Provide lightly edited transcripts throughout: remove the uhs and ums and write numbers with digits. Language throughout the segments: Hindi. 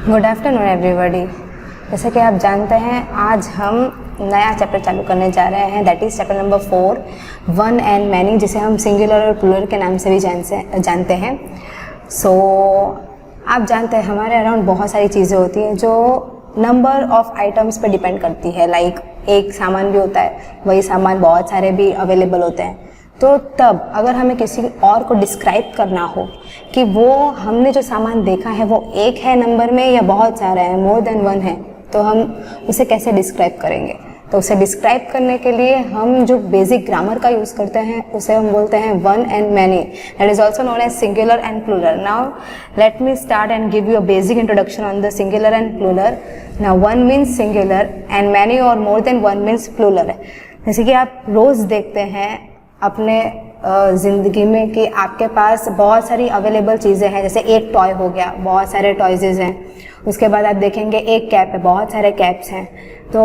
Good afternoon everybody. जैसे कि आप जानते हैं आज हम नया चैप्टर चालू करने जा रहे हैं, that is chapter number 4, one and many, जिसे हम सिंगुलर और प्लूरल के नाम से भी जानते हैं। आप जानते हैं हमारे अराउंड बहुत सारी चीज़ें होती हैं जो नंबर ऑफ आइटम्स पे डिपेंड करती है। लाइक एक सामान भी होता है, वही सामान बहुत सारे भी अवेलेबल होते हैं। तो तब अगर हमें किसी और को डिस्क्राइब करना हो कि वो हमने जो सामान देखा है वो एक है नंबर में या बहुत सारा है, मोर देन वन है, तो हम उसे कैसे डिस्क्राइब करेंगे? तो उसे डिस्क्राइब करने के लिए हम जो बेसिक ग्रामर का यूज़ करते हैं उसे हम बोलते हैं one and many, that is also known as singular and plural. Now let me start and give you a basic introduction on the singular and plural. Now one means singular and many और more than one means plural. जैसे कि आप रोज़ देखते हैं अपने ज़िंदगी में कि आपके पास बहुत सारी अवेलेबल चीज़ें हैं। जैसे एक टॉय हो गया, बहुत सारे टॉयजेज़ हैं। उसके बाद आप देखेंगे एक कैप है, बहुत सारे कैप्स हैं। तो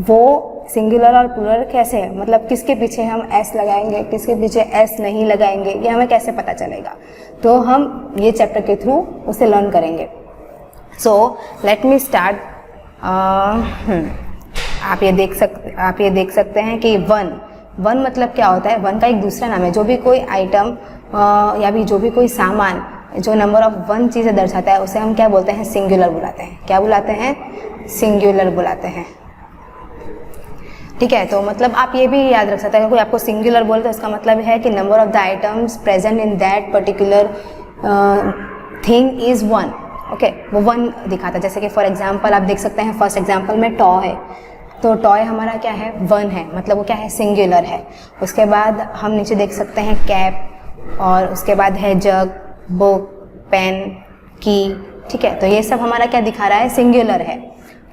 वो सिंगुलर और प्लूरल कैसे है, मतलब किसके पीछे हम एस लगाएंगे, किसके पीछे एस नहीं लगाएंगे, ये हमें कैसे पता चलेगा? तो हम ये चैप्टर के थ्रू उसे लर्न करेंगे। So let me start. आप ये देख सकते हैं कि वन मतलब क्या होता है? वन का एक दूसरा नाम है। जो भी कोई आइटम या भी जो भी कोई सामान जो नंबर ऑफ वन चीज़ें दर्शाता है उसे हम क्या बोलते हैं? सिंगुलर बुलाते हैं। क्या बुलाते हैं? सिंगुलर बुलाते हैं। ठीक है, तो मतलब आप ये भी याद रख सकते हैं, कोई आपको सिंगुलर बोले तो इसका मतलब है कि number of the items present in that particular thing is one. Okay, वो वन दिखाता है। जैसे कि फॉर एग्जांपल आप देख सकते हैं, फर्स्ट एग्जांपल में टॉय है, तो टॉय हमारा क्या है? वन है, मतलब वो क्या है? सिंगुलर है। उसके बाद हम नीचे देख सकते हैं कैप, और उसके बाद है जग, बुक, पेन, की। ठीक है, तो ये सब हमारा क्या दिखा रहा है? सिंगुलर है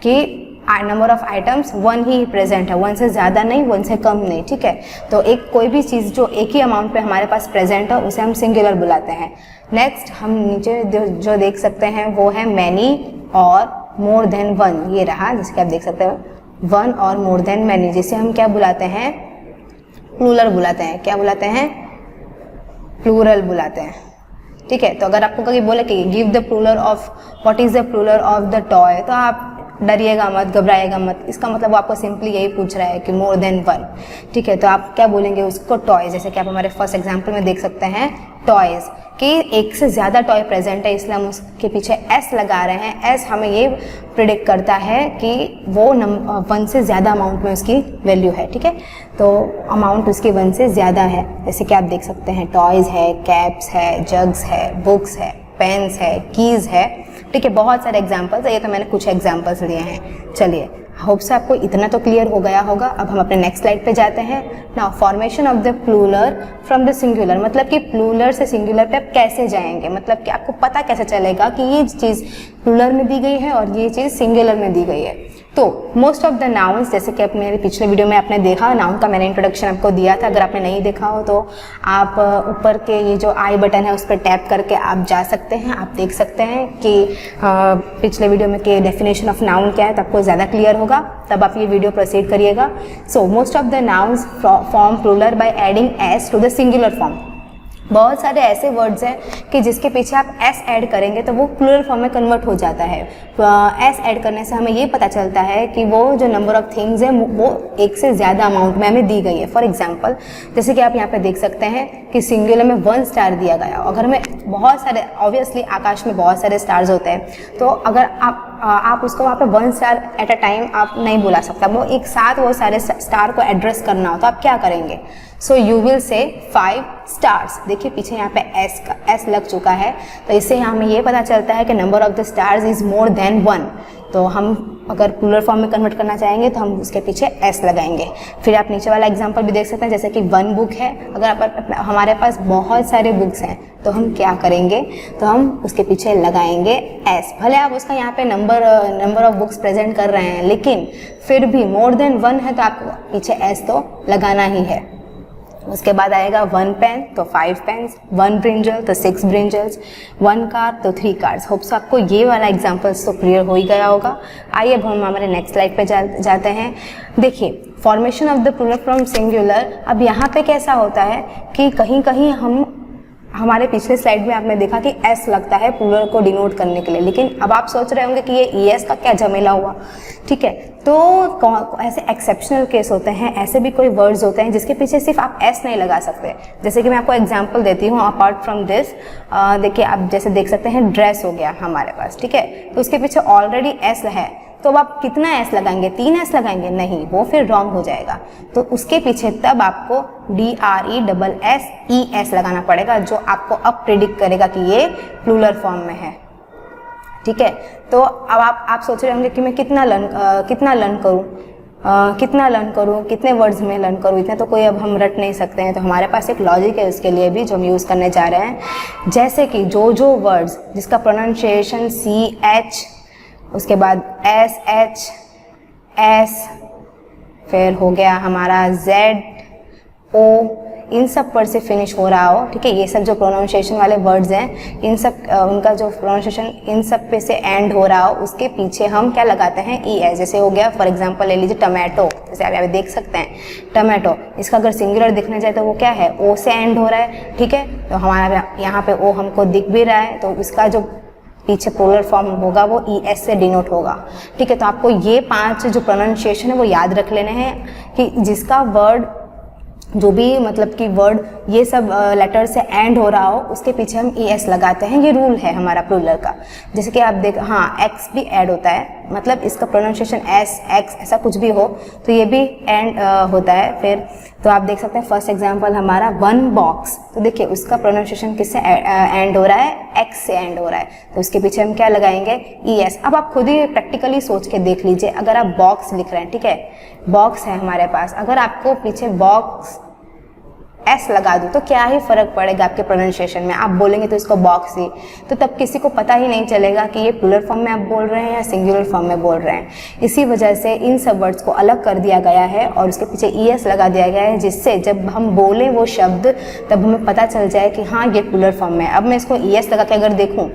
कि number of items one he present है, वन से ज़्यादा नहीं, वन से कम नहीं। ठीक है, तो एक कोई भी चीज़ जो एक ही अमाउंट पे हमारे पास प्रेजेंट है उसे हम सिंगुलर बुलाते हैं। नेक्स्ट हम नीचे जो देख सकते हैं वो है मैनी और मोर देन वन। ये रहा, जैसे कि आप देख सकते हैं वन और मोर देन मैनी, जिसे हम क्या बुलाते हैं? प्लूरल बुलाते हैं। क्या बुलाते हैं? प्लूरल बुलाते हैं। ठीक है, तो अगर आपको कभी बोले कि give the plural of, what is the plural of the toy, तो आप डरिएगा मत, घबराएगा मत। इसका मतलब वो आपको सिंपली यही पूछ रहा है कि मोर देन वन। ठीक है, तो आप क्या बोलेंगे उसको? टॉयज। जैसे कि आप हमारे फर्स्ट एग्जांपल में देख सकते हैं टॉयज कि एक से ज़्यादा टॉय प्रेजेंट है, इसलिए हम उसके पीछे एस लगा रहे हैं। एस हमें ये प्रिडिक्ट करता है कि वो वन से ज़्यादा अमाउंट में उसकी वैल्यू है। ठीक है, तो अमाउंट उसकी वन से ज़्यादा है। जैसे कि आप देख सकते हैं टॉयज़ है, कैप्स है, जग्स है, बुक्स है, पेन्स है, कीज़ है। ठीक है, बहुत सारे एग्जाम्पल्स है, ये तो मैंने कुछ एग्जाम्पल्स लिए हैं। चलिए, होप से आपको इतना तो क्लियर हो गया होगा। अब हम अपने नेक्स्ट स्लाइड पे जाते हैं। Now formation of the plural from the singular, मतलब कि प्लूरल से सिंगुलर पे आप कैसे जाएंगे, मतलब कि आपको पता कैसे चलेगा कि ये चीज़ प्लूरल में दी गई है और ये चीज़ सिंगुलर में दी गई है। तो मोस्ट ऑफ द नाउन्स, जैसे कि आप मेरे पिछले वीडियो में आपने देखा, नाउन का मैंने इंट्रोडक्शन आपको दिया था। अगर आपने नहीं देखा हो तो आप ऊपर के ये जो आई बटन है उस पर टैप करके आप जा सकते हैं। आप देख सकते हैं कि पिछले वीडियो में के डेफिनेशन ऑफ नाउन क्या है, तो आपको ज़्यादा क्लियर होगा, तब आप ये वीडियो प्रोसीड करिएगा। So most of the nouns form plural by adding S to the singular form. बहुत सारे ऐसे वर्ड्स हैं कि जिसके पीछे आप एस ऐड करेंगे तो वो प्लूरल फॉर्म में कन्वर्ट हो जाता है। एस ऐड करने से हमें ये पता चलता है कि वो जो नंबर ऑफ थिंग्स है वो एक से ज़्यादा अमाउंट में हमें दी गई है। फॉर एग्जांपल, जैसे कि आप यहाँ पे देख सकते हैं कि सिंगुलर में 1 स्टार दिया गया। अगर हमें बहुत सारे, ऑब्वियसली आकाश में बहुत सारे स्टार्स होते हैं, तो अगर आप उसको वहाँ पे 1 स्टार एट अ टाइम आप नहीं बुला सकता, वो एक साथ वो सारे स्टार को एड्रेस करना हो, तो आप क्या करेंगे? So you will say 5 stars. देखिए पीछे यहाँ पे एस लग चुका है, तो इससे हमें ये पता चलता है कि number of the stars is more than 1। तो हम अगर प्लूरल फॉर्म में कन्वर्ट करना चाहेंगे तो हम उसके पीछे एस लगाएंगे। फिर आप नीचे वाला एग्जांपल भी देख सकते हैं, जैसे कि 1 बुक है। अगर हमारे पास बहुत सारे बुक्स हैं तो हम क्या करेंगे? तो हम उसके पीछे लगाएंगे एस। भले आप उसका यहाँ पे नंबर ऑफ बुक्स प्रेजेंट कर रहे हैं, लेकिन फिर भी मोर देन 1 है तो आपको पीछे एस तो लगाना ही है। उसके बाद आएगा 1 पेन तो 5 पेन्स, 1 ब्रिंजल तो 6 ब्रिंजल्स, 1 कार तो 3 कार्स। होप्स आपको ये वाला एग्जाम्पल्स तो क्लियर हो ही गया होगा। आइए अब हम हमारे नेक्स्ट स्लाइड पे जाते हैं। देखिए formation of the plural from singular. अब यहाँ पे कैसा होता है कि कहीं कहीं हम हमारे पिछले स्लाइड में आपने देखा कि एस लगता है प्लूरल को डिनोट करने के लिए, लेकिन अब आप सोच रहे होंगे कि ये ईएस का क्या झमेला हुआ, ठीक है। तो ऐसे एक्सेप्शनल केस होते हैं, ऐसे भी कोई वर्ड्स होते हैं जिसके पीछे सिर्फ आप एस नहीं लगा सकते। जैसे कि मैं आपको एग्जांपल देती हूँ अपार्ट फ्रॉम दिस। देखिए आप जैसे देख सकते हैं ड्रेस हो गया हमारे पास, ठीक है, तो उसके पीछे ऑलरेडी एस है, तो अब आप कितना एस लगाएंगे, 3 एस लगाएंगे, नहीं, वो फिर रॉन्ग हो जाएगा। तो उसके पीछे तब आपको DRESSES लगाना पड़ेगा, जो आपको अब प्रिडिक्ट करेगा कि ये प्लूरल फॉर्म में है, ठीक है। तो अब आप सोच रहे होंगे कि मैं कितना लर्न करूँ, कितने वर्ड्स में लर्न करूँ, इतने तो कोई अब हम रट नहीं सकते हैं। तो हमारे पास एक लॉजिक है उसके लिए भी, जो हम यूज़ करने जा रहे हैं। जैसे कि जो वर्ड्स जिसका प्रोनाउंसिएशन CH, उसके बाद SH, S, फिर हो गया हमारा ZO, इन सब पर से फिनिश हो रहा हो, ठीक है, ये सब जो प्रोनाउंसिएशन वाले वर्ड्स हैं, इन सब उनका जो प्रोनाउंसिएशन इन सब पे से एंड हो रहा हो, उसके पीछे हम क्या लगाते हैं, ES। जैसे हो गया फॉर एग्जांपल ले लीजिए टमाटो, जैसे आप यहाँ पे देख सकते हैं टमाटो, इसका अगर सिंगुलर दिखने जाए तो वो क्या है, O से एंड हो रहा है, ठीक है। तो हमारा यहाँ पे O हमको दिख भी रहा है, तो इसका जो पीछे प्लूरल फॉर्म होगा वो ES से डिनोट होगा, ठीक है। तो आपको ये 5 जो प्रोनाउंसिएशन है वो याद रख लेने हैं कि जिसका वर्ड जो भी मतलब कि वर्ड ये सब लेटर से एंड हो रहा हो, उसके पीछे हम ES लगाते हैं। ये रूल है हमारा प्लूरल का। जैसे कि आप देख, हाँ, X भी ऐड होता है, मतलब इसका प्रोनाउंसिएशन S, X ऐसा कुछ भी हो तो ये भी एंड होता है। फिर तो आप देख सकते हैं फर्स्ट एग्जांपल हमारा 1 बॉक्स, तो देखिए उसका प्रोनाउंसिएशन किससे एंड हो रहा है, X से एंड हो रहा है, तो उसके पीछे हम क्या लगाएंगे, ES। अब आप खुद ही प्रैक्टिकली सोच के देख लीजिए, अगर आप बॉक्स लिख रहे हैं, ठीक है, बॉक्स है हमारे पास, अगर आपको पीछे बॉक्स S लगा दूँ तो क्या ही फर्क पड़ेगा आपके प्रोनाउंसिएशन में, आप बोलेंगे तो इसको बॉक्स ही, तो तब किसी को पता ही नहीं चलेगा कि ये प्लूरल फॉर्म में आप बोल रहे हैं या सिंगुलर फॉर्म में बोल रहे हैं। इसी वजह से इन सब वर्ड्स को अलग कर दिया गया है और उसके पीछे ES लगा दिया गया है, जिससे जब हम बोलें वो शब्द तब हमें पता चल जाए कि हाँ ये प्लूरल फॉर्म में है। अब मैं इसको ES लगा के अगर देखूँ,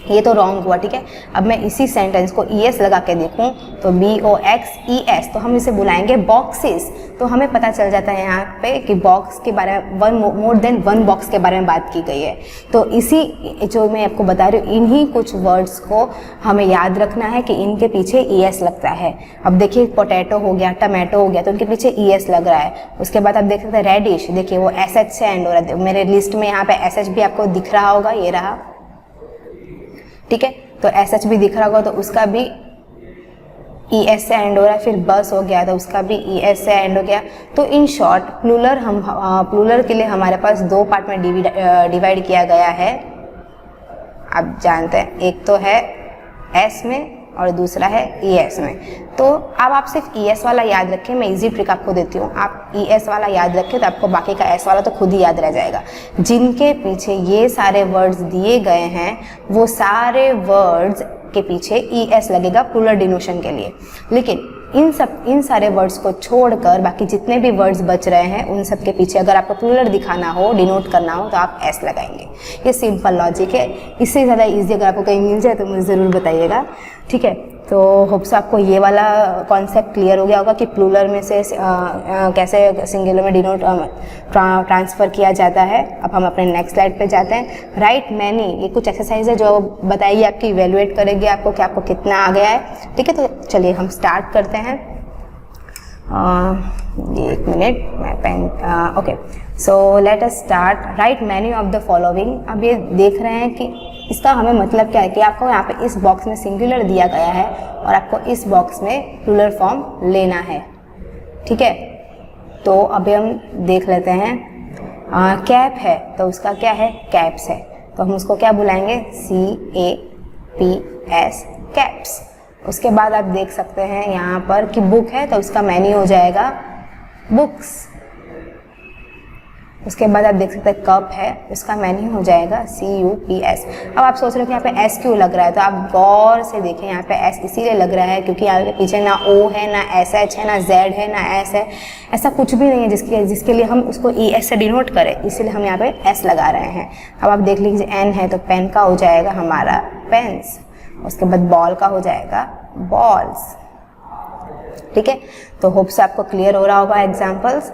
ये तो रॉन्ग हुआ, ठीक है। अब मैं इसी सेंटेंस को ES लगा के देखूं तो BOXES, तो हम इसे बुलाएंगे बॉक्सेस, तो हमें पता चल जाता है यहाँ पे कि बॉक्स के बारे में मोर देन 1 बॉक्स के बारे में बात की गई है। तो इसी जो मैं आपको बता रही हूँ, इन्हीं कुछ वर्ड्स को हमें याद रखना है कि इनके पीछे ES लगता है। अब देखिए पोटैटो हो गया, टमाटो हो गया, तो इनके पीछे ES लग रहा है। उसके बाद आप देख सकते हैं रेडिश, देखिए वो SH से एंड हो रहा है, मेरे लिस्ट में यहाँ पे SH भी आपको दिख रहा होगा, ये रहा, ठीक है। तो SH भी दिख रहा होगा, तो उसका भी ES से एंड हो रहा है। फिर बस हो गया तो उसका भी ES से एंड हो गया। तो इन शॉर्ट प्लूरल के लिए हमारे पास 2 पार्ट में डिवाइड किया गया है, आप जानते हैं, एक तो है S में और दूसरा है ES में। तो अब आप सिर्फ ES वाला याद रखें, मैं इजी ट्रिक आपको देती हूँ, आप ES वाला याद रखें तो आपको बाकी का S वाला तो खुद ही याद रह जाएगा। जिनके पीछे ये सारे वर्ड्स दिए गए हैं वो सारे वर्ड्स के पीछे ES लगेगा प्लूरल डिनोशन के लिए, लेकिन इन सारे वर्ड्स को छोड़कर बाकी जितने भी वर्ड्स बच रहे हैं उन सब के पीछे अगर आपको प्लूरल दिखाना हो, डिनोट करना हो, तो आप S लगाएंगे। ये सिंपल लॉजिक है। इससे ज़्यादा इजी अगर आपको कहीं मिल जाए तो मुझे ज़रूर बताइएगा, ठीक है। तो होप्स आपको ये वाला कॉन्सेप्ट क्लियर हो गया होगा कि प्लूरल में से कैसे सिंगुलर में डिनोट ट्रांसफ़र किया जाता है। अब हम अपने नेक्स्ट स्लाइड पे जाते हैं। राइट मैनी, ये कुछ एक्सरसाइज है जो बताइए, आपकी इवेलुएट करेगी आपको कि आपको कितना आ गया है, ठीक है। तो चलिए हम स्टार्ट करते हैं। एक मिनट, मैं pen, okay, so let us start. Write many of the following. अब ये देख रहे हैं कि इसका हमें मतलब क्या है कि आपको यहाँ पे इस बॉक्स में सिंगुलर दिया गया है और आपको इस बॉक्स में प्लूरल फॉर्म लेना है, ठीक है। तो अभी हम देख लेते हैं। कैप है तो उसका क्या है, कैप्स है, तो हम उसको क्या बुलाएंगे, CAPS, कैप्स। उसके बाद आप देख सकते हैं यहाँ पर कि बुक है तो उसका मैनी हो जाएगा बुक्स। उसके बाद आप देख सकते हैं कप है, उसका मैनी हो जाएगा CUPS। अब आप सोच रहे हो कि यहाँ पे S क्यों लग रहा है, तो आप गौर से देखें, यहाँ पे S इसीलिए लग रहा है क्योंकि यहाँ पे पीछे ना O है, ना SH है, ना Z है, ना S है, ऐसा कुछ भी नहीं है जिसके लिए हम उसको ES से डिनोट करें, इसीलिए हम यहाँ पे S लगा रहे हैं। अब आप देख लीजिए N है तो पेन का हो जाएगा हमारा पेन्स, उसके बाद बॉल का हो जाएगा बॉल्स, ठीक है। तो होप से आपको क्लियर हो रहा होगा एग्जाम्पल्स।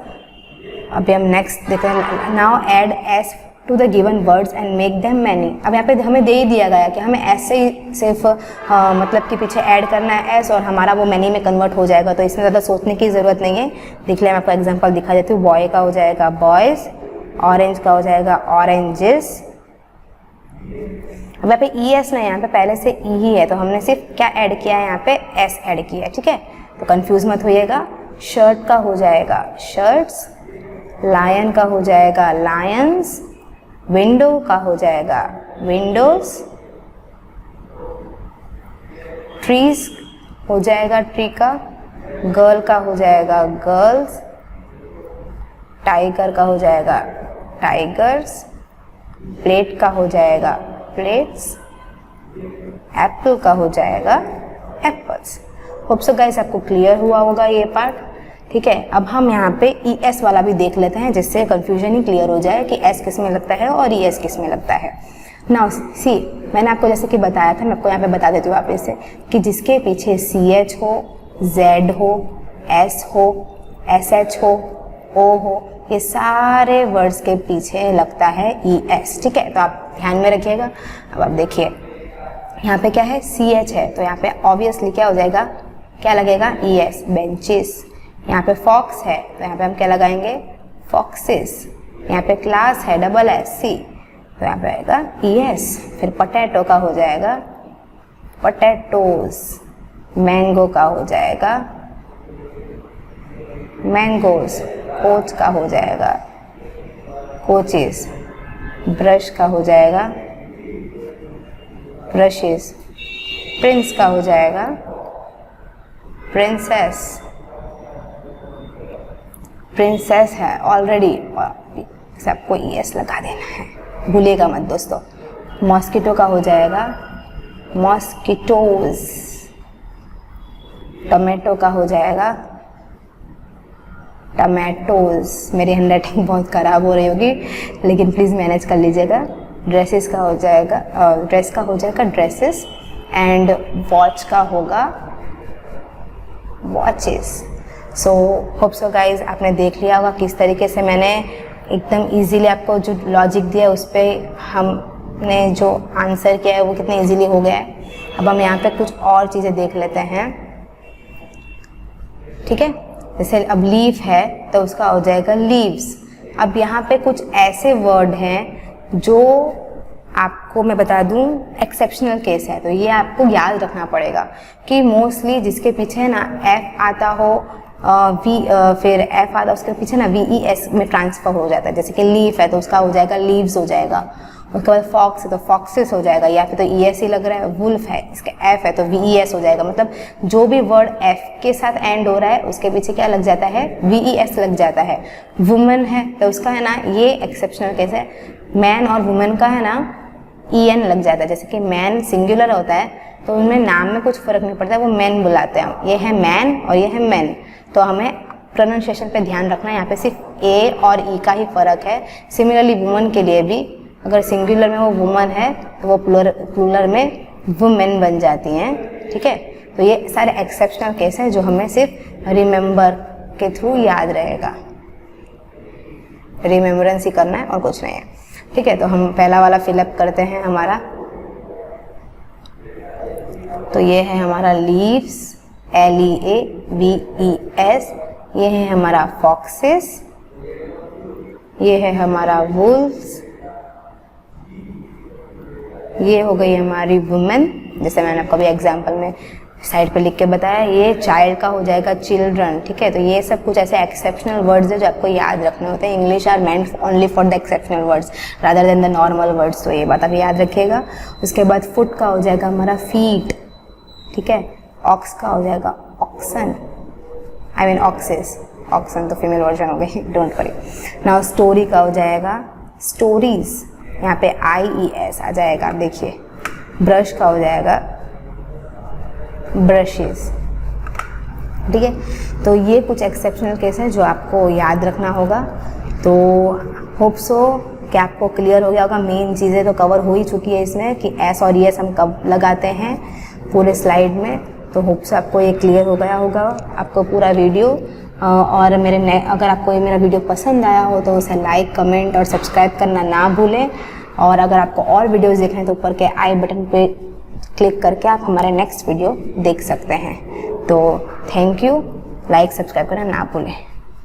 अभी हम नेक्स्ट देखते हैं। Now add S to the given words and make them many. अब यहाँ पे हमें दे ही दिया गया कि हमें ऐसे ही सिर्फ मतलब कि पीछे ऐड करना है एस और हमारा वो मैनी में कन्वर्ट हो जाएगा, तो इसमें ज़्यादा सोचने की ज़रूरत नहीं है। देख लिया, मैं आपको एग्जांपल दिखा देती हूँ। बॉय का हो जाएगा बॉयज़, ऑरेंज का हो जाएगा ऑरेंजेस। अब यहाँ पे ई एस नहीं, यहाँ पे पहले से ई ही है, तो हमने सिर्फ क्या ऐड किया है, यहाँ पे एस ऐड किया है, ठीक है। तो कंफ्यूज मत होइएगा। शर्ट का हो जाएगा शर्ट्स, लायन का हो जाएगा लायंस, विंडो का हो जाएगा विंडोज, ट्रीज हो जाएगा ट्री का, गर्ल का हो जाएगा गर्ल्स, टाइगर का हो जाएगा टाइगर्स, प्लेट का हो जाएगा प्लेट्स, एप्पल का हो जाएगा एप्पल्स। होप सो गाइस आपको क्लियर हुआ होगा ये पार्ट, ठीक है। अब हम यहाँ पे ई एस वाला भी देख लेते हैं, जिससे कंफ्यूजन ही क्लियर हो जाए कि एस किस में लगता है और ई एस किस में लगता है। नाउ सी, मैंने आपको जैसे कि बताया था, मैं आपको यहाँ पे बता देती हूँ वापस से, कि जिसके पीछे सी एच हो, जेड हो, एस हो, एस एच हो, ओ हो, ये सारे वर्ड्स के पीछे लगता है ई एस, ठीक है। तो आप ध्यान में रखिएगा। अब आप देखिए यहाँ पे क्या है, सी एच है, तो यहाँ पे ऑब्वियसली क्या हो जाएगा, क्या लगेगा, ई एस, बेंचेस। यहाँ पे फॉक्स है, तो यहाँ पे हम क्या लगाएंगे, फॉक्सेस। यहाँ पे क्लास है, डबल एस सी, तो यहाँ पे आएगा ई एस। फिर पोटैटो का हो जाएगा पोटैटोज, मैंगो का हो जाएगा मैंगोज, कोच का हो जाएगा कोचेस, ब्रश का हो जाएगा ब्रशेस, प्रिंस का हो जाएगा प्रिंसेस, प्रिंसेस है ऑलरेडी, सबको ई एस लगा देना है, भूलिएगा मत दोस्तों। मॉस्किटो का हो जाएगा मॉस्किटोज, टोमेटो का हो जाएगा टमेटोज। मेरी हैंडराइटिंग बहुत ख़राब हो रही होगी, लेकिन प्लीज़ मैनेज कर लीजिएगा। ड्रेसेस का हो जाएगा ड्रेस का हो जाएगा ड्रेसेस, एंड वॉच का होगा watches. So hope so guys आपने देख लिया होगा किस तरीके से मैंने एकदम इजीली आपको जो लॉजिक दिया उस पर हमने जो आंसर किया है वो कितने इजीली हो गया है। अब हम यहाँ पे कुछ और चीज़ें देख लेते हैं, ठीक है। जैसे अब लीफ है तो उसका हो जाएगा लीव्स। अब यहाँ पे कुछ ऐसे वर्ड हैं जो आपको मैं बता दूं एक्सेप्शनल केस है, तो ये आपको याद रखना पड़ेगा कि मोस्टली जिसके पीछे ना एफ आता हो फिर एफ आता उसके पीछे ना वी ई एस में ट्रांसफर हो जाता है। जैसे कि लीफ है तो उसका हो जाएगा लीव्स हो जाएगा, उसके बाद फॉक्स है तो फॉक्सेस हो जाएगा, या फिर तो ई एस ही लग रहा है। वुल्फ है, इसका एफ है तो वी ई एस हो जाएगा। मतलब जो भी वर्ड एफ के साथ एंड हो रहा है उसके पीछे क्या लग जाता है, वी ई एस लग जाता है। वुमन है तो उसका है ना, ये एक्सेप्शनल केस है। मैन और वुमेन का है ना ई एन लग जाता है। जैसे कि मैन सिंगुलर होता है तो उनमें नाम में कुछ फर्क नहीं पड़ता है, वो मैन बुलाते हैं। ये है मैन और ये है मैन, तो हमें प्रोनाउंसिएशन पे ध्यान रखना है। यहाँ पे सिर्फ ए और ई का ही फर्क है। सिमिलरली वुमन के लिए भी अगर सिंगुलर में वो वुमन है तो वो प्लूरल में वुमेन बन जाती हैं, ठीक है। तो ये सारे एक्सेप्शनल केस हैं जो हमें सिर्फ रिमेंबर के थ्रू याद रहेगा, रिमेम्बरेंस ही करना है और कुछ नहीं है, ठीक है। तो हम पहला वाला फिलअप करते हैं हमारा। तो ये है हमारा लीव्स, LEAVES। ये है हमारा फॉक्सेस, ये है हमारा वुल्व्स, ये हो गई हमारी वुमेन, जैसे मैंने आपको अभी एग्जाम्पल में साइड पे लिख के बताया। ये चाइल्ड का हो जाएगा चिल्ड्रन, ठीक है। तो ये सब कुछ ऐसे एक्सेप्शनल वर्ड्स है जो आपको याद रखने होते हैं। English are meant only for the exceptional words rather than the normal words, तो ये बात आप याद रखिएगा। उसके बाद फुट का हो जाएगा हमारा फीट, ठीक है। ऑक्स का हो जाएगा oxen, I mean oxes, oxen तो फीमेल वर्जन हो गई, डोंट वरी। नाउ स्टोरी का हो जाएगा स्टोरीज, यहाँ पे IES आ जाएगा, आप देखिए। ब्रश का हो जाएगा ब्रशेस, ठीक है। तो ये कुछ एक्सेप्शनल केस है जो आपको याद रखना होगा। तो होप सो कि आपको क्लियर हो गया होगा। मेन चीज़ें तो कवर हो ही चुकी है इसमें कि एस और ES हम कब लगाते हैं पूरे स्लाइड में। तो होप से आपको ये क्लियर हो गया होगा। आपको पूरा वीडियो और अगर आपको ये मेरा वीडियो पसंद आया हो तो उसे लाइक, कमेंट और सब्सक्राइब करना ना भूलें। और अगर आपको और वीडियोज़ देखने हैं तो ऊपर के आई बटन पे क्लिक करके आप हमारे नेक्स्ट वीडियो देख सकते हैं। तो थैंक यू, लाइक सब्सक्राइब करना ना भूलें।